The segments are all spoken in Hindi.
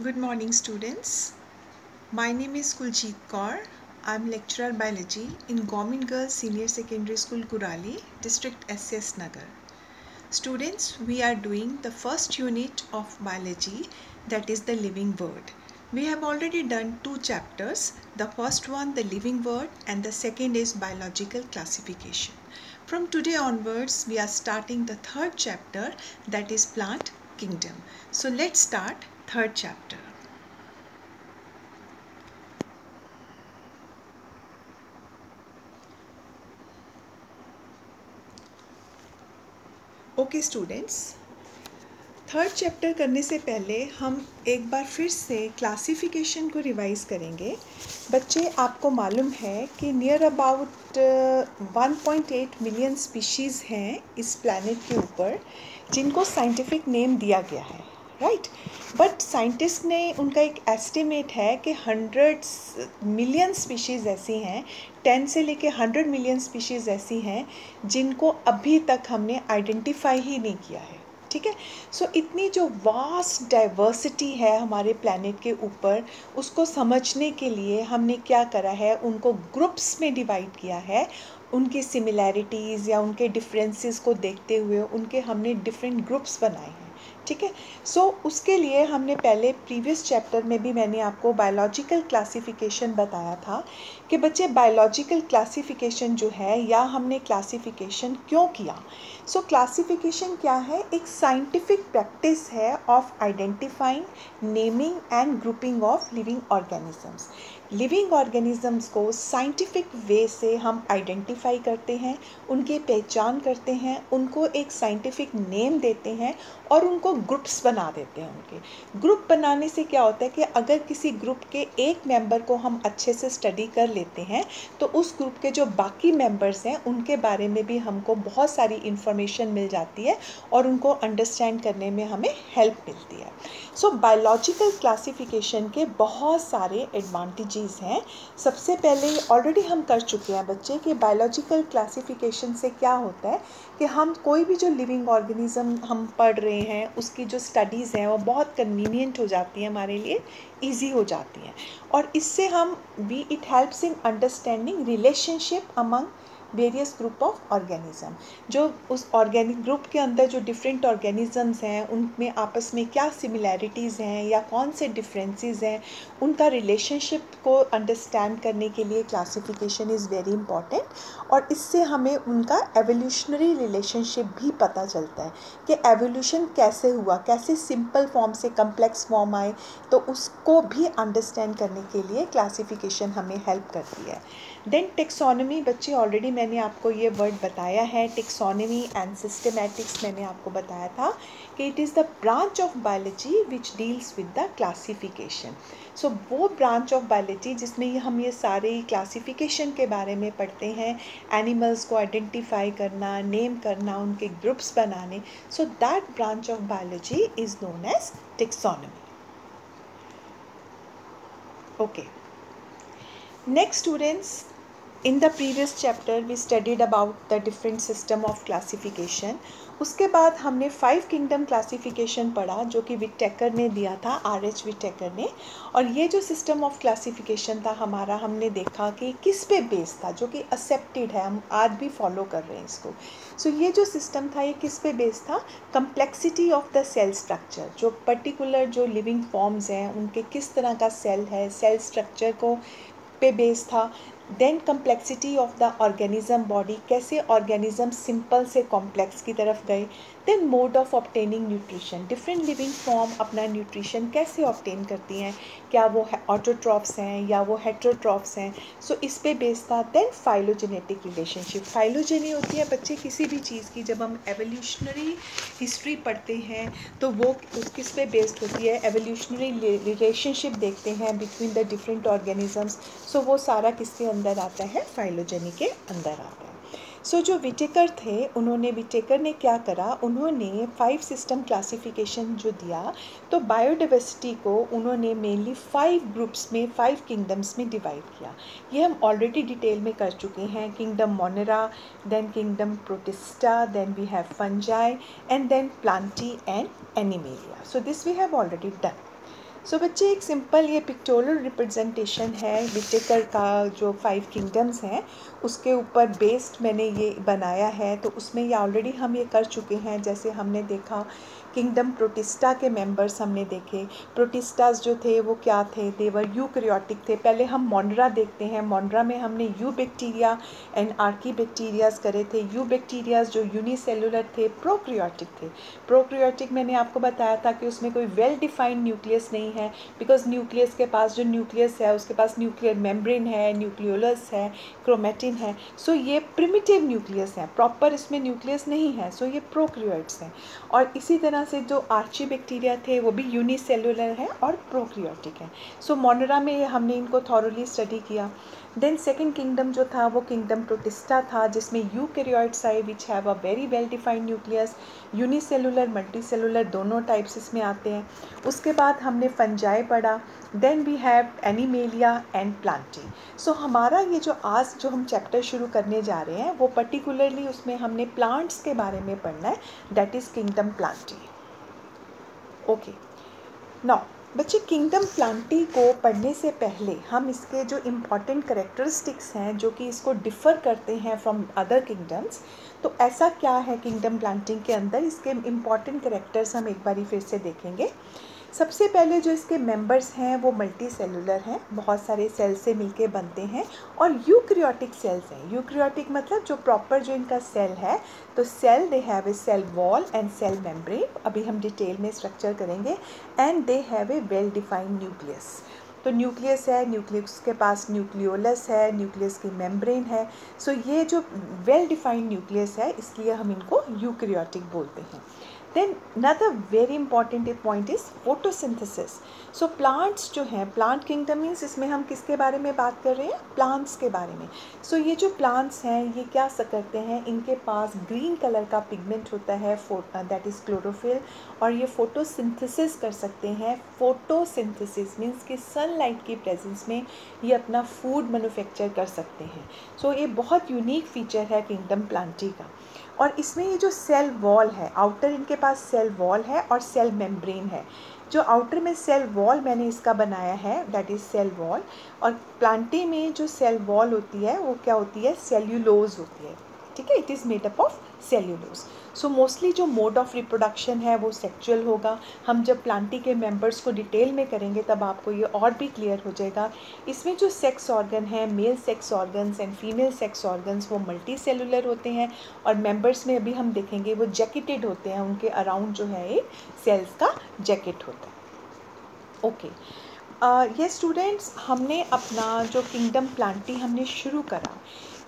Good morning, students. My name is Kuljeet Kaur. I'm lecturer biology in Government Girls Senior Secondary School, Kurali, District SS Nagar. Students, we are doing the first unit of biology, that is the living word. We have already done 2 chapters. The first one, the living word, and the second is biological classification. From today onwards, we are starting the third chapter, that is plant kingdom. So let's start third chapter. Okay students, third chapter करने से पहले हम एक बार फिर से क्लासिफिकेशन को रिवाइज करेंगे। बच्चे, आपको मालूम है कि नियर अबाउट 1.8 मिलियन स्पीशीज़ हैं इस प्लैनेट के ऊपर जिनको साइंटिफिक नेम दिया गया है, राइट। बट साइंटिस्ट ने उनका एक एस्टिमेट है कि 100 मिलियन स्पीशीज़ ऐसी हैं, 10 से लेके 100 मिलियन स्पीशीज़ ऐसी हैं जिनको अभी तक हमने आइडेंटिफाई ही नहीं किया है, ठीक है। सो इतनी जो वास्ट डाइवर्सिटी है हमारे प्लैनेट के ऊपर, उसको समझने के लिए हमने क्या करा है, उनको ग्रुप्स में डिवाइड किया है। उनकी सिमिलैरिटीज़ या उनके डिफरेंसेस को देखते हुए उनके हमने डिफरेंट ग्रुप्स बनाए हैं, ठीक है। सो उसके लिए हमने पहले प्रीवियस चैप्टर में भी मैंने आपको बायोलॉजिकल क्लासिफिकेशन बताया था कि बच्चे बायोलॉजिकल क्लासिफिकेशन जो है, या हमने क्लासिफिकेशन क्यों किया। सो क्लासिफिकेशन क्या है? एक साइंटिफिक प्रैक्टिस है of identifying, naming and grouping of living organisms. Living organisms को साइंटिफिक वे से हम आइडेंटिफाई करते हैं, उनकी पहचान करते हैं, उनको एक साइंटिफिक नेम देते हैं और उनको ग्रुप्स बना देते हैं। उनके ग्रुप बनाने से क्या होता है कि अगर किसी ग्रुप के एक मेंबर को हम अच्छे से स्टडी कर लेते हैं तो उस ग्रुप के जो बाकी मेंबर्स हैं उनके बारे में भी हमको बहुत सारी इंफॉर्मेशन मिल जाती है और उनको अंडरस्टैंड करने में हमें हेल्प मिलती है। सो बायोलॉजिकल क्लासिफिकेशन के बहुत सारे एडवांटेजेस हैं। सबसे पहले ऑलरेडी हम कर चुके हैं बच्चे कि बायोलॉजिकल क्लासिफिकेशन से क्या होता है कि हम कोई भी जो लिविंग ऑर्गेनिज्म हम पढ़ रहे हैं उसकी जो स्टडीज़ हैं वो बहुत कन्वीनियंट हो जाती हैं हमारे लिए, ईजी हो जाती हैं। और इससे हम it helps in understanding relationship among various group of organism. जो उस ऑर्गेनिक ग्रुप के अंदर जो डिफरेंट ऑर्गेनिजम्स हैं उनमें आपस में क्या सिमिलैरिटीज़ हैं या कौन से डिफरेंसेस हैं, उनका रिलेशनशिप को अंडरस्टैंड करने के लिए क्लासिफिकेशन इज़ वेरी इंपॉर्टेंट। और इससे हमें उनका एवोल्यूशनरी रिलेशनशिप भी पता चलता है कि एवोल्यूशन कैसे हुआ, कैसे सिंपल फॉर्म से कम्प्लेक्स फॉर्म आए, तो उसको भी अंडरस्टैंड करने के लिए क्लासिफिकेशन हमें हेल्प करती है। देन टेक्सोनॉमी, बच्चे ऑलरेडी मैंने आपको ये वर्ड बताया है, टेक्सोनॉमी एंड सिस्टमैटिक्स। मैंने आपको बताया था कि it is the branch of biology which deals with the classification. So वो ब्रांच ऑफ बायोलॉजी जिसमें हम ये सारे क्लासिफिकेशन के बारे में पढ़ते हैं, एनिमल्स को आइडेंटिफाई करना, नेम करना, उनके ग्रुप्स बनाने। So that branch of biology is known as taxonomy. Okay, next students, in the previous chapter we studied about the different system of classification. उसके बाद हमने 5 किंगडम क्लासिफिकेशन पढ़ा जो कि विटेकर ने दिया था, R.H. विटेकर ने। और ये जो सिस्टम ऑफ क्लासिफिकेशन था हमारा, हमने देखा कि किस पे बेस था, जो कि एक्सेप्टेड है, हम आज भी फॉलो कर रहे हैं इसको। सो ये जो सिस्टम था ये किस पे बेस था? Complexity of the cell structure. जो पर्टिकुलर जो लिविंग फॉर्म्स हैं उनके किस तरह का सेल है, सेल स्ट्रक्चर को पे बेस था। Then complexity of the organism body, कैसे ऑर्गेनिज्म सिंपल से कॉम्प्लेक्स की तरफ गए। Then mode of obtaining nutrition, different living form अपना न्यूट्रिशन कैसे ऑब्टेन करती हैं, क्या वो ऑटोट्रॉफ्स हैं या वो हेट्रोट्रॉफ्स हैं। सो इस पे बेस था। देन फाइलोजेनेटिक रिलेशनशिप, फाइलोजेनी होती है बच्चे किसी भी चीज़ की, जब हम एवोल्यूशनरी हिस्ट्री पढ़ते हैं तो वो किस पे बेस्ड होती है, एवोल्यूशनरी रिलेशनशिप देखते हैं बिटवीन द डिफरेंट ऑर्गेनिजम्स। सो वो सारा किसके अंदर आता है? फाइलोजेनी के अंदर आता है। सो जो विटेकर थे, विटेकर ने क्या करा, उन्होंने 5 सिस्टम क्लासिफिकेशन जो दिया, तो बायोडाइवर्सिटी को उन्होंने मेनली 5 ग्रुप्स में, 5 किंगडम्स में डिवाइड किया। ये हम ऑलरेडी डिटेल में कर चुके हैं। Kingdom Monera, then kingdom Protista, then we have Fungi and then Plantae and Animalia. So this we have already done. So बच्चे एक सिंपल ये पिक्टोरियल रिप्रेजेंटेशन है विटेकर का जो 5 किंगडम्स हैं उसके ऊपर बेस्ड मैंने ये बनाया है। तो उसमें ये ऑलरेडी हम ये कर चुके हैं। जैसे हमने देखा किंगडम प्रोटिस्टा के मेंबर्स हमने देखे। प्रोटिस्टास जो थे वो क्या थे, देवर यूकैरियोटिक थे। पहले हम मोनरा देखते हैं। मोनरा में हमने you bacteria and Archie bacterias करे थे। यू बैक्टीरियाज जो यूनिसेलुलर थे, प्रोकैरियोटिक थे। प्रोकैरियोटिक मैंने आपको बताया था कि उसमें कोई वेल डिफाइंड न्यूक्लियस नहीं है, बिकॉज न्यूक्लियस के पास जो न्यूक्लियस है उसके पास न्यूक्लियर मेम्ब्रेन है, न्यूक्लियोलस है, क्रोमेटिन है। सो ये प्रिमिटिव न्यूक्लियस है, प्रॉपर इसमें न्यूक्लियस नहीं है। सो ये प्रोकैरियोट्स हैं। और इसी तरह से जो आर्ची बैक्टीरिया थे वो भी यूनिसेलुलर है और प्रोकैरियोटिक है। सो मोनरा में हमने इनको थॉरोली स्टडी किया। देन सेकेंड किंगडम जो था वो किंगडम प्रोटिस्टा था, जिसमें यूकैरियोट्स आए which have a very well defined nucleus. Unicellular multicellular दोनों टाइप्स इसमें आते हैं। उसके बाद हमने फंजाई पढ़ा। Then we have Animalia and Plantae. So हमारा ये जो आज जो हम चैप्टर शुरू करने जा रहे हैं वो पर्टिकुलरली उसमें हमने प्लांट्स के बारे में पढ़ना है, that is kingdom Plantae. Okay, now बच्चे किंगडम प्लांटी को पढ़ने से पहले हम इसके जो इम्पॉर्टेंट करेक्टरिस्टिक्स हैं जो कि इसको डिफ़र करते हैं फ्रॉम अदर किंगडम्स, तो ऐसा क्या है किंगडम प्लांटिंग के अंदर, इसके इम्पॉर्टेंट करेक्टर्स हम एक बारी फिर से देखेंगे। सबसे पहले जो इसके मेंबर्स हैं वो मल्टी सेलुलर हैं, बहुत सारे सेल से मिलके बनते हैं और यूकैरियोटिक सेल्स हैं। यूकैरियोटिक मतलब जो प्रॉपर जो इनका सेल है, तो cell they have a cell wall and cell membrane, अभी हम डिटेल में स्ट्रक्चर करेंगे, and they have a well defined nucleus. तो न्यूक्लियस है, न्यूक्लियस के पास न्यूक्लियोलस है, न्यूक्लियस की मेम्ब्रेन है। सो ये जो वेल डिफाइंड न्यूक्लियस है इसलिए हम इनको यूकैरियोटिक बोलते हैं। Then another very important point is photosynthesis. So plants जो हैं, plant kingdom means इसमें हम किसके बारे में बात कर रहे हैं, plants के बारे में। So ये जो plants हैं ये क्या करते हैं, इनके पास ग्रीन कलर का पिगमेंट होता है दैट इज़ क्लोरोफिल, और ये फोटोसिंथेसिस कर सकते हैं। फोटोसिंथेसिस मीन्स कि सनलाइट की प्रेजेंस में ये अपना फूड मैन्युफैक्चर कर सकते हैं। सो ये बहुत यूनिक फीचर है किंगडम प्लांटी का। और इसमें ये जो सेल वॉल है, आउटर इनके पास सेल वॉल है और सेल मेम्ब्रेन है। जो आउटर में सेल वॉल मैंने इसका बनाया है दैट इज़ सेल वॉल, और प्लांटी में जो सेल वॉल होती है वो क्या होती है, सेल्यूलोज होती है। ठीक है, it is made up of cellulose. So mostly जो मोड ऑफ रिप्रोडक्शन है वो सेक्चुअल होगा। हम जब प्लांटी के मेंबर्स को डिटेल में करेंगे तब आपको ये और भी क्लियर हो जाएगा। इसमें जो सेक्स ऑर्गन है, male sex organs and female sex organs, वो मल्टी सेलुलर होते हैं, और मेंबर्स में अभी हम देखेंगे वो जैकेटेड होते हैं, उनके अराउंड जो है एक सेल्स का जैकेट होता है। ओके, ये स्टूडेंट्स हमने अपना जो किंगडम प्लांटी हमने शुरू करा,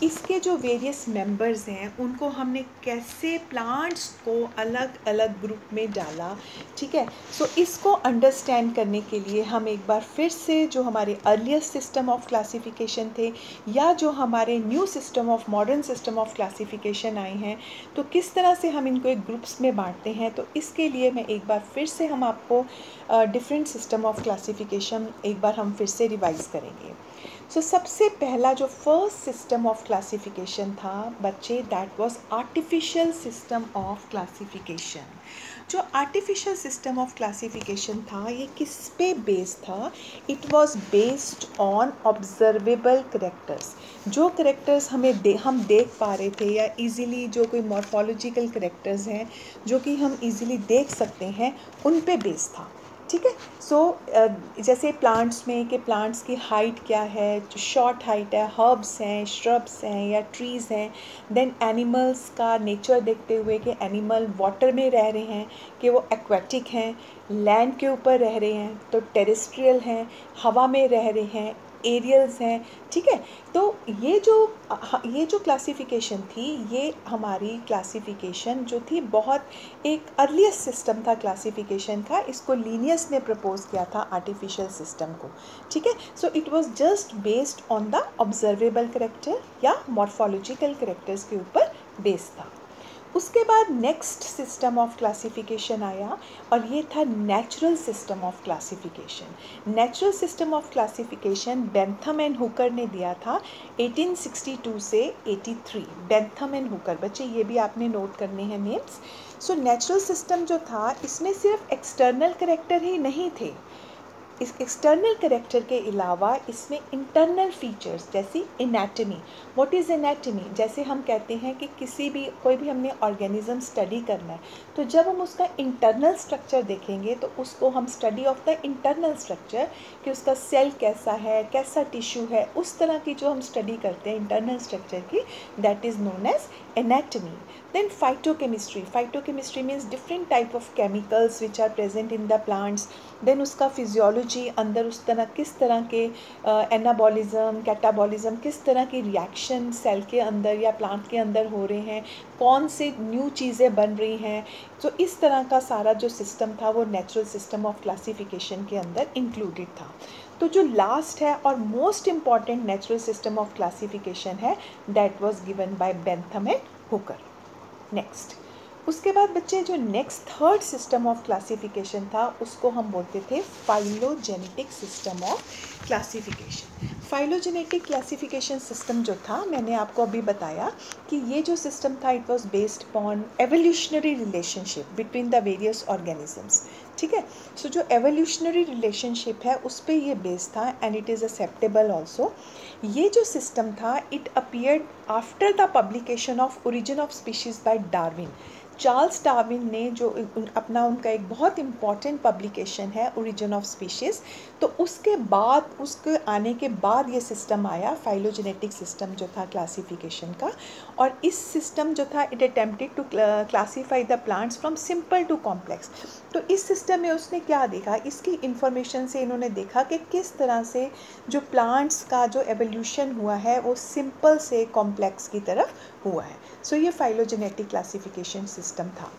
इसके जो वेरियस मेंबर्स हैं उनको हमने कैसे प्लांट्स को अलग अलग ग्रुप में डाला। ठीक है, सो इसको अंडरस्टैंड करने के लिए हम एक बार फिर से जो हमारे अर्लीस्ट सिस्टम ऑफ क्लासिफिकेशन थे या जो हमारे new system of modern system of classification आए हैं, तो किस तरह से हम इनको एक ग्रुप्स में बांटते हैं, तो इसके लिए मैं एक बार फिर से हम आपको डिफरेंट सिस्टम ऑफ क्लासिफिकेशन एक बार हम फिर से रिवाइज करेंगे। सो सबसे पहला जो फर्स्ट सिस्टम ऑफ क्लासिफिकेशन था बच्चे, that was artificial system of classification. जो आर्टिफिशियल सिस्टम ऑफ क्लासिफिकेशन था ये किस पे बेस्ड था, it was based on observable characters. जो करेक्टर्स हम देख पा रहे थे, या इजीली जो कोई मॉर्फोलॉजिकल करेक्टर्स हैं जो कि हम इजीली देख सकते हैं, उन पे बेस्ड था। ठीक है, सो जैसे प्लांट्स में कि प्लांट्स की हाइट क्या है, जो शॉर्ट हाइट है, हर्ब्स हैं, श्रब्स हैं या ट्रीज़ हैं। देन एनिमल्स का नेचर देखते हुए कि एनिमल वाटर में रह रहे हैं कि वो एक्वेटिक हैं, लैंड के ऊपर रह रहे हैं तो टेरेस्ट्रियल हैं, हवा में रह रहे हैं एरियल्स हैं। ठीक है, तो ये जो क्लासिफिकेशन थी, ये हमारी क्लासिफिकेशन जो थी बहुत एक अर्लीस्ट सिस्टम था क्लासिफिकेशन का। इसको लीनियस ने प्रपोज किया था आर्टिफिशियल सिस्टम को। ठीक है, so it was just based on the observable character या मॉर्फोलॉजिकल करेक्टर्स के ऊपर बेस्ड था। उसके बाद नेक्स्ट सिस्टम ऑफ क्लासिफिकेशन आया और ये था natural system of classification. Natural system of classification Bentham and Hooker ने दिया था 1862 से 83। बेंथम एंड हुकर, बच्चे ये भी आपने नोट करने हैं नेम्स। सो नेचुरल सिस्टम जो था इसमें सिर्फ एक्सटर्नल करेक्टर ही नहीं थे, इस एक्सटर्नल कैरेक्टर के अलावा इसमें इंटरनल फीचर्स जैसी एनाटमी। What is anatomy? जैसे हम कहते हैं कि कोई भी हमने ऑर्गेनिज्म स्टडी करना है, तो जब हम उसका इंटरनल स्ट्रक्चर देखेंगे तो उसको हम study of the internal structure, कि उसका सेल कैसा है, कैसा टिश्यू है, उस तरह की जो हम स्टडी करते हैं इंटरनल स्ट्रक्चर की, that is known as anatomy. Then phytochemistry. Phytochemistry means different type of chemicals which are present in the plants. Then उसका physiology, अंदर उस तरह किस तरह के एनाबॉलिज्म, कैटाबॉलिज्म, किस तरह की रिएक्शन सेल के अंदर या प्लांट के अंदर हो रहे हैं, कौन से न्यू चीज़ें बन रही हैं। तो इस तरह का सारा जो सिस्टम था वो नेचुरल सिस्टम ऑफ क्लासिफिकेशन के अंदर इंक्लूडेड था। तो जो लास्ट है और most important natural system of classification है, that was given by Bentham and Hooker. Next, उसके बाद बच्चे जो next third system of classification था उसको हम बोलते थे phylogenetic system of classification. Phylogenetic classification system जो था, मैंने आपको अभी बताया कि ये जो सिस्टम था it was based upon evolutionary relationship between the various organisms. ठीक है, सो जो एवोल्यूशनरी रिलेशनशिप है उस पर ये बेस्ड था and it is acceptable also. ये जो सिस्टम था it appeared after the publication of origin of species by Darwin. Charles Darwin ने जो अपना उनका एक बहुत इम्पॉर्टेंट पब्लिकेशन है ओरिजिन ऑफ स्पीशीज़, तो उसके बाद उसके आने के बाद ये सिस्टम आया, फाइलोजेनेटिक सिस्टम जो था क्लासिफिकेशन का। और इस सिस्टम जो था it attempted to classify the plants from simple to complex. तो इस सिस्टम में उसने क्या देखा, इसकी इंफॉर्मेशन से इन्होंने देखा कि किस तरह से जो प्लांट्स का जो एवोल्यूशन हुआ है वो सिंपल से कॉम्प्लेक्स की तरफ हुआ है। सो ये फाइलोजेनेटिक क्लासिफिकेशन सिस्टम था।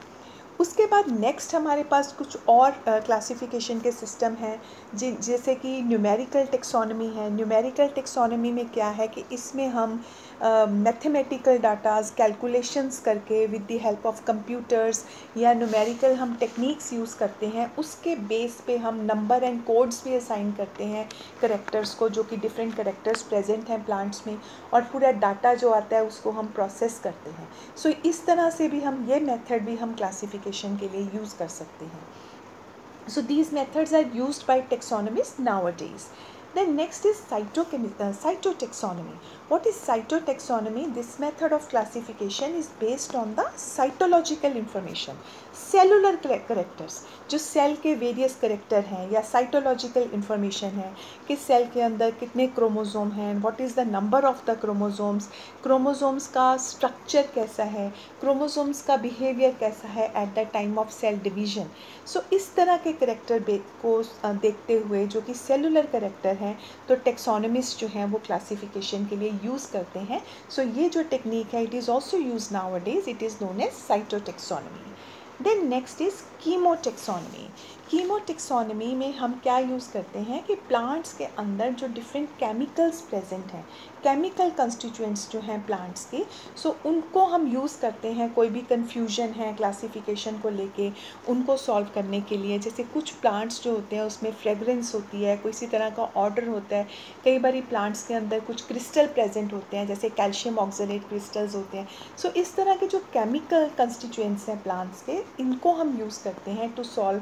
उसके बाद नेक्स्ट हमारे पास कुछ और क्लासिफिकेशन के सिस्टम हैं, जैसे कि न्यूमेरिकल टेक्सोनॉमी है। न्यूमेरिकल टेक्सोनॉमी में क्या है कि इसमें हम मैथमेटिकल डाटाज कैलकुलेशंस करके with the help of computers या न्यूमेरिकल हम टेक्निक्स यूज़ करते हैं, उसके बेस पे हम नंबर एंड कोड्स भी असाइन करते हैं करेक्टर्स को, जो कि डिफरेंट करेक्टर्स प्रेजेंट हैं प्लांट्स में, और पूरा डाटा जो आता है उसको हम प्रोसेस करते हैं। सो इस तरह से भी हम ये मेथड भी हम क्लासिफिकेशन के लिए यूज़ कर सकते हैं। So these methods are used by taxonomists nowadays. Then next is cytotaxonomy. What is cytotaxonomy? This method of classification is based on the cytological information, cellular characters, जो सेल के वेरियस करेक्टर हैं या साइटोलॉजिकल इंफॉर्मेशन है कि सेल के अंदर कितने क्रोमोसोम हैं, what is the number of the chromosomes, chromosomes का स्ट्रक्चर कैसा है, क्रोमोसोम्स का बिहेवियर कैसा है at the time of cell division. So इस तरह के करेक्टर को देखते हुए जो कि सेलुलर करेक्टर हैं, तो टेक्सोनॉमिस्ट जो हैं वो क्लासिफिकेशन के लिए यूज़ करते हैं। सो ये जो टेक्निक है it is also use nowadays, it is known as cytotaxonomy. Then next is chemotaxonomy. Chemotaxonomy में हम क्या यूज़ करते हैं कि प्लांट्स के अंदर जो डिफरेंट केमिकल्स प्रेजेंट हैं, केमिकल कंस्टिट्यूएंट्स जो हैं प्लांट्स के, सो उनको हम यूज़ करते हैं कोई भी कन्फ्यूजन है क्लासिफिकेशन को लेके उनको सॉल्व करने के लिए। जैसे कुछ प्लांट्स जो होते हैं उसमें फ्रेगरेंस होती है, कोई इसी तरह का ऑर्डर होता है, कई बार प्लांट्स के अंदर कुछ क्रिस्टल प्रेजेंट होते हैं जैसे कैल्शियम ऑक्सलेट क्रिस्टल्स होते हैं। सो इस तरह के जो केमिकल कंस्टिट्यूएंट्स हैं प्लांट्स के, इनको हम यूज़ करते हैं to solve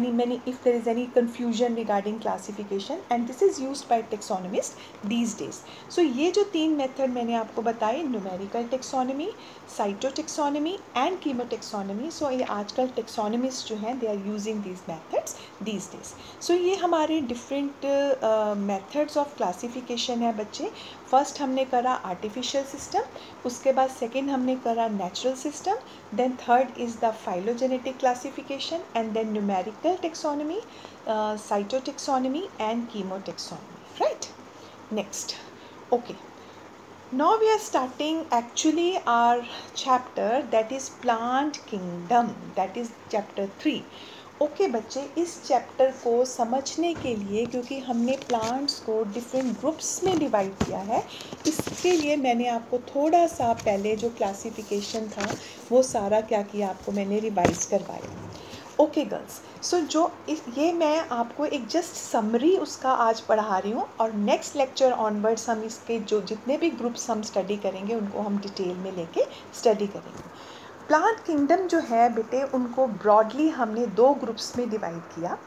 many if there is any confusion regarding classification, and this is used by taxonomists these days. So ये जो तीन मेथड मैंने आपको बताए, numerical taxonomy, cytotaxonomy and chemotaxonomy, so ये आजकल टेक्सोनॉमिस्ट जो हैं they are using these methods these days. So ये हमारे डिफरेंट मेथड्स ऑफ क्लासिफिकेशन है बच्चे। फर्स्ट हमने करा आर्टिफिशियल सिस्टम, उसके बाद सेकेंड हमने करा natural system, then third is the phylogenetic classification, and then numerical taxonomy, cytotaxonomy and chemotaxonomy, right? Next, okay, now we are starting actually our chapter that is plant kingdom, that is chapter 3. Okay बच्चे, इस चैप्टर को समझने के लिए, क्योंकि हमने प्लांट्स को डिफरेंट ग्रुप्स में डिवाइड किया है, इसके लिए मैंने आपको थोड़ा सा पहले जो क्लासिफिकेशन था वो सारा क्या किया, आपको मैंने रिवाइज करवाया। ओके गर्ल्स, सो ये मैं आपको एक जस्ट समरी उसका आज पढ़ा रही हूँ, और नेक्स्ट लेक्चर ऑनवर्ड्स हम इसके जो जितने भी ग्रुप्स हम स्टडी करेंगे उनको हम डिटेल में लेके स्टडी करेंगे। प्लांट किंगडम जो है बेटे, उनको ब्रॉडली हमने दो ग्रुप्स में डिवाइड किया।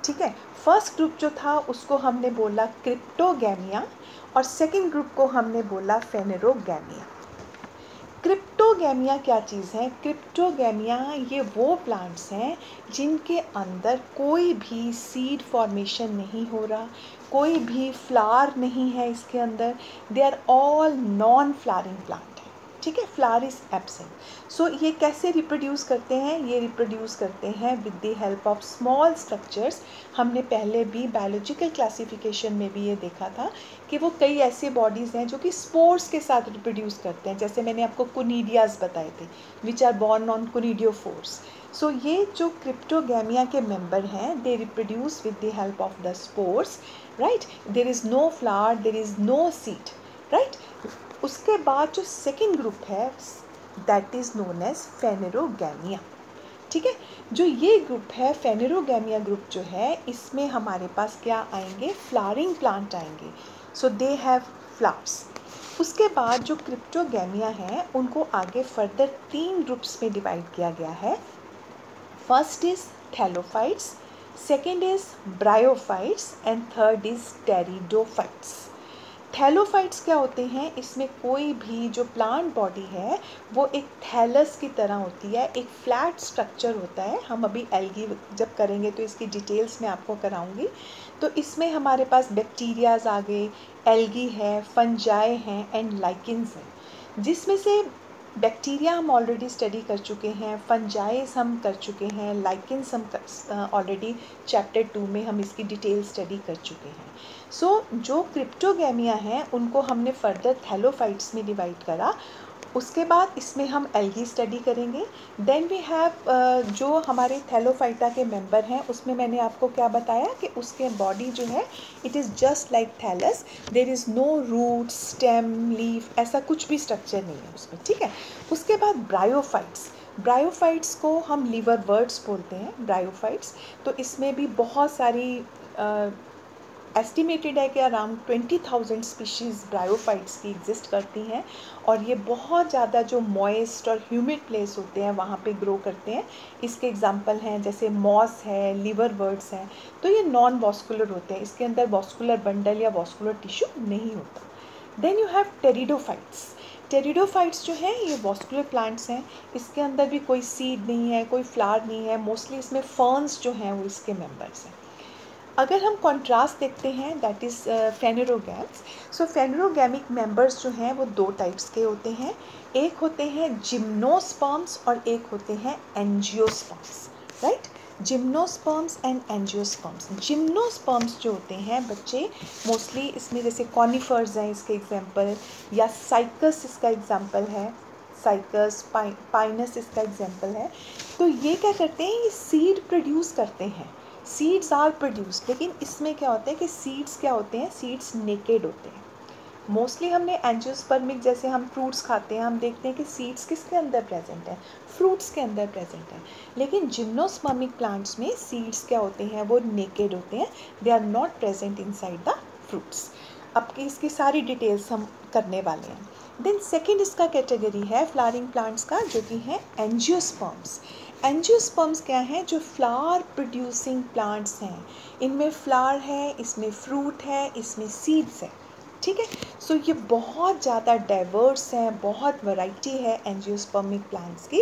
ठीक है। फर्स्ट ग्रुप जो था उसको हमने बोला क्रिप्टोगैमिया और सेकंड ग्रुप को हमने बोला फेनेरोगैमिया। क्रिप्टोगैमिया क्या चीज़ है? क्रिप्टोगैमिया ये वो प्लांट्स हैं जिनके अंदर कोई भी सीड फॉर्मेशन नहीं हो रहा, कोई भी फ्लावर नहीं है इसके अंदर। They are all non flowering plant है, ठीक है। Flower is absent. सो ये कैसे रिप्रोड्यूस करते हैं? ये रिप्रोड्यूस करते हैं with the help of small structures. हमने पहले भी बायोलॉजिकल क्लासिफिकेशन में भी ये देखा था कि वो कई ऐसे बॉडीज़ हैं जो कि स्पोर्स के साथ रिप्रोड्यूस करते हैं, जैसे मैंने आपको कुनीडियाज बताए थे, which are borne on conidiophores. So ये जो क्रिप्टोगैमिया के मेंबर हैं, they reproduce with the help of the spores, right. There is no flower, there is no seed, right. उसके बाद जो सेकेंड ग्रुप है that is known as phanerogamia, ठीक है। जो ये ग्रुप है फेनेरोगैमिया ग्रुप जो है, इसमें हमारे पास क्या आएंगे? फ्लावरिंग प्लांट आएंगे। सो दे हैव फ्लावर्स। उसके बाद जो क्रिप्टोगैमिया है उनको आगे फर्दर 3 ग्रुप्स में डिवाइड किया गया है। First is thallophytes, second is bryophytes and third is pteridophytes. Thallophytes क्या होते हैं? इसमें कोई भी जो प्लांट बॉडी है वो एक थैलस की तरह होती है, एक फ्लैट स्ट्रक्चर होता है। हम अभी एल्गी जब करेंगे तो इसकी डिटेल्स में आपको कराऊंगी। तो इसमें हमारे पास बैक्टीरियाज आ गए, एल्गी है, फंजाई हैं एंड लाइकेंस हैं। जिसमें से बैक्टीरिया हम ऑलरेडी स्टडी कर चुके हैं, फंजाइज हम कर चुके हैं, लाइकेंस हम ऑलरेडी चैप्टर 2 में हम इसकी डिटेल स्टडी कर चुके हैं। सो जो क्रिप्टोगैमिया हैं उनको हमने फर्दर थैलोफाइट्स में डिवाइड करा। उसके बाद इसमें हम एल्गी स्टडी करेंगे। देन वी हैव जो हमारे थैलोफाइटा के मेंबर हैं उसमें मैंने आपको क्या बताया कि उसके बॉडी जो है it is just like thallus, there is no root, stem, leaf, ऐसा कुछ भी स्ट्रक्चर नहीं है उसमें, ठीक है। उसके बाद ब्रायोफाइट्स, ब्रायोफाइट्स को हम लीवर वर्ड्स बोलते हैं ब्रायोफाइट्स। तो इसमें भी बहुत सारी एस्टिमेटेड है कि अराउंड 20,000 स्पीशीज़ ब्रायोफाइट्स की एग्जिस्ट करती हैं और ये बहुत ज़्यादा जो मॉइस्ट और ह्यूमिड प्लेस होते हैं वहाँ पे ग्रो करते हैं। इसके एग्जांपल हैं जैसे मॉस है, लीवर वर्ड्स हैं। तो ये नॉन वॉस्कुलर होते हैं, इसके अंदर वॉस्कुलर बंडल या वॉस्कुलर टिश्यू नहीं होता। Then you have pteridophytes. Pteridophytes जो हैं ये वॉस्कुलर प्लांट्स हैं, इसके अंदर भी कोई सीड नहीं है, कोई फ्लावर नहीं है, मोस्टली इसमें फर्न्स जो हैं वो इसके मेंबर्स हैं। अगर हम कॉन्ट्रास्ट देखते हैं that is phanerogams. So phanerogamic members जो हैं वो 2 टाइप्स के होते हैं। एक होते हैं जिम्नोस्पर्म्स और एक होते हैं angiosperms, right. Gymnosperms and angiosperms. Gymnosperms जो होते हैं बच्चे मोस्टली इसमें जैसे कॉनिफर्स हैं इसके एग्जांपल, या साइकस इसका एग्जांपल है, साइकस, पाइनस इसका एग्जांपल है। तो ये क्या करते हैं? ये सीड प्रोड्यूस करते हैं, सीड्स आर प्रोड्यूस। लेकिन इसमें क्या होता है कि सीड्स क्या होते हैं? सीड्स नेकेड होते हैं। मोस्टली हमने एंजियोस्पर्मिक, जैसे हम फ्रूट्स खाते हैं, हम देखते हैं कि सीड्स किसके अंदर प्रेजेंट है? फ्रूट्स के अंदर प्रेजेंट है। लेकिन जिम्नोस्पर्मिक प्लांट्स में सीड्स क्या होते हैं? वो नेकेड होते हैं, they are not present inside the fruits. अब इसकी सारी डिटेल्स हम करने वाले हैं। देन सेकेंड इसका कैटेगरी है फ्लावरिंग प्लांट्स का, जो कि है एंजियोस्पर्म्स। एंजियोस्पर्म्स क्या हैं? जो फ्लावर प्रोड्यूसिंग प्लांट्स हैं। इनमें फ्लावर है, इसमें फ्रूट है, इसमें सीड्स है, ठीक है। सो ये बहुत ज़्यादा डाइवर्स हैं, बहुत वैरायटी है एंजियोस्पर्मिक प्लांट्स की।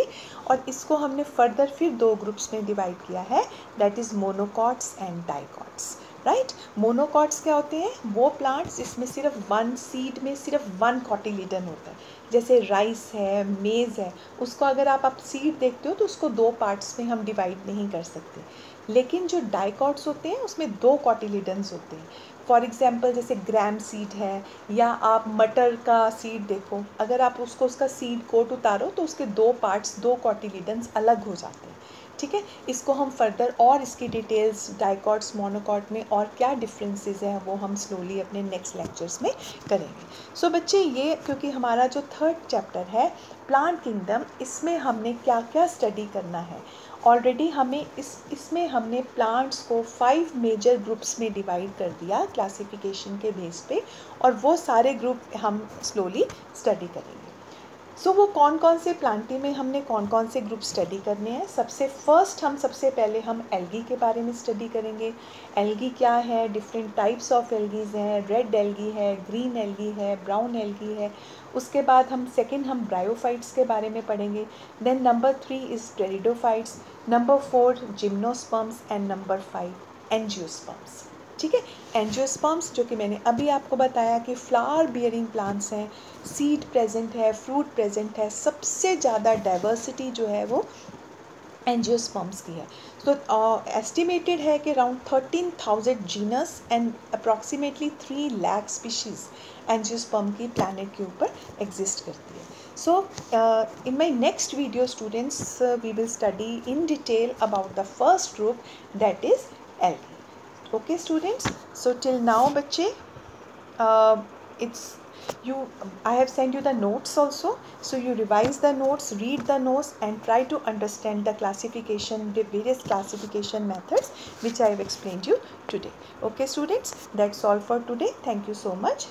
और इसको हमने फर्दर फिर 2 ग्रुप्स में डिवाइड किया है, that is monocots and dicots, right. Monocots क्या होते हैं? वो प्लांट्स जिसमें सिर्फ 1 सीड में सिर्फ 1 कॉटिलीडन होता है। जैसे राइस है, मेज़ है, उसको अगर आप सीड देखते हो तो उसको 2 पार्ट्स में हम डिवाइड नहीं कर सकते। लेकिन जो डाइकॉट्स होते हैं उसमें 2 कॉटिलीडन्स होते हैं। फॉर एग्जांपल जैसे ग्राम सीड है, या आप मटर का सीड देखो, अगर आप उसका सीड कोट उतारो तो उसके 2 पार्ट्स, 2 कॉटिलीडन्स अलग हो जाते हैं, ठीक है। इसको हम फर्दर और इसकी डिटेल्स डाइकॉट्स, मोनोकॉट में और क्या डिफरेंसेस हैं वो हम स्लोली अपने नेक्स्ट लेक्चर्स में करेंगे। सो बच्चे ये क्योंकि हमारा जो 3rd चैप्टर है प्लांट किंगडम, इसमें हमने क्या क्या स्टडी करना है ऑलरेडी हमें इसमें हमने प्लांट्स को 5 मेजर ग्रुप्स में डिवाइड कर दिया क्लासिफिकेशन के बेस पे, और वो सारे ग्रुप हम स्लोली स्टडी करेंगे। सो वो कौन कौन से प्लांटी में हमने कौन कौन से ग्रुप स्टडी करने हैं। सबसे पहले हम एल्गी के बारे में स्टडी करेंगे। एल्गी क्या है, डिफरेंट टाइप्स ऑफ एल्गीज हैं, रेड एल्गी है, ग्रीन एल्गी है, ब्राउन एल्गी है। उसके बाद हम ब्रायोफाइट्स के बारे में पढ़ेंगे। Then number 3 is pteridophytes, number 4 gymnosperms and number 5 angiosperms. ठीक है, एंजियोस्पर्म्स जो कि मैंने अभी आपको बताया कि फ्लावर बियरिंग प्लांट्स हैं, सीड प्रेजेंट है, फ्रूट प्रेजेंट है, सबसे ज़्यादा डाइवर्सिटी जो है वो एंजियोस्पर्म्स की है। तो एस्टिमेटेड है कि around 13,000 genus and approximately 3 lakh species angiosperm की प्लानट के ऊपर एग्जिस्ट करती है। So in my next video students we will study in detail about the first group, that is algae. Okay students, so till now बच्चे it's you I have sent you the notes also, so you revise the notes, read the notes and try to understand the classification, the various classification methods which I have explained you today. Okay students, that's all for today. Thank you so much.